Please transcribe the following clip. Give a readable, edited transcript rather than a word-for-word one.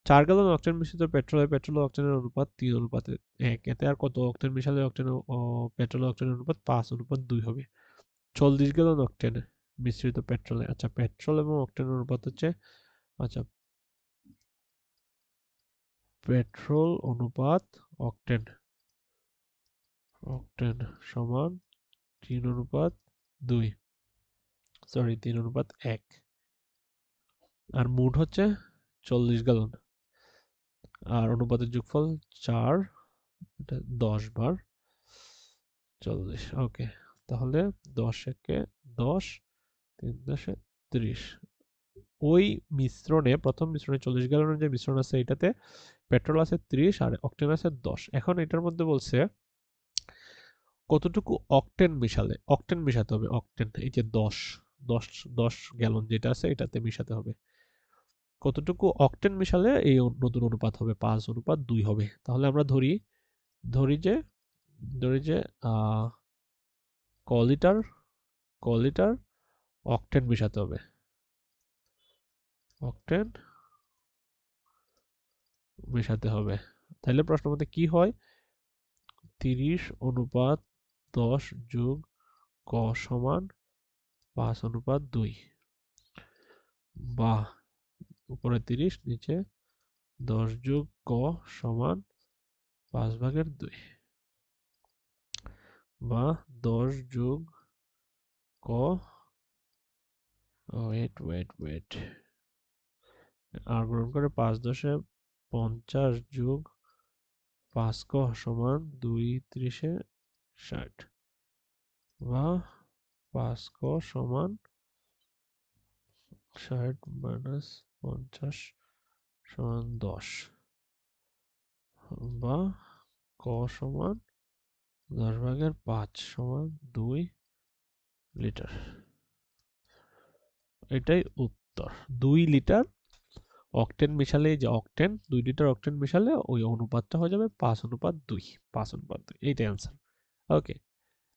4 gallon octane মিশ্রিত পেট্রোলে petrol ও অকটেনের অনুপাত 3:1। এতে আর কত অকটেন মিশালে অকটেন ও পেট্রোল ও অকটেনের অনুপাত 5:2 হবে। 40 গ্যালন অকটেন মিশ্রিত পেট্রোলে, আচ্ছা পেট্রোল এবং অকটেনের অনুপাত হচ্ছে, আচ্ছা পেট্রোল অনুপাত অকটেন, অকটেন সমান 3:2, সরি 3:1। আর মোট হচ্ছে 40 গ্যালন, আর অনুপাতের যোগফল 4, এটা 10 বার 40। ওকে, তাহলে 10 একে 10, 3 × 30। ওই মিশ্রণে, প্রথম মিশ্রণে 40 গ্যালনের যে মিশ্রণ আছে এটাতে পেট্রোল আছে 30 আর অকটেন আছে 10। এখন এটার মধ্যে বলছে কতটুকু অকটেন মিশালে, অকটেন মিশাতে হবে, অকটেন এই যে 10 গ্যালন যেটা আছে এটাতে মিশাতে হবে। কতটুকু অকটেন মিশালে এই নতুন অনুপাত হবে 5:2 হবে। তাহলে আমরা ধরি যে ক লিটার অকটেন মিশাতে হবে, অকটেন মেশাতে হবে। তাহলে প্রশ্ন মতে কি হয়, 30:10 যোগ ক সমান 5:2, বা উপরে 30 নিচে 10 যোগ ক সমান 5/2, বা 10 যোগ ক, ওয়েট আর গ্রহণ করে 5×10 যোগ 5ক সমান 2×30=60, বা 5ক সমান 60 - 50 সমান 10, বা ক সমান 10/5 সমান 2 লিটার। এটাই উত্তর। 2 লিটার অকটেন মিশালে, যে অকটেন 2 লিটার অকটেন মিশালে ওই অনুপাতটা হয়ে যাবে 5:2, 5:2, এইটাই অ্যান্সার। ওকে।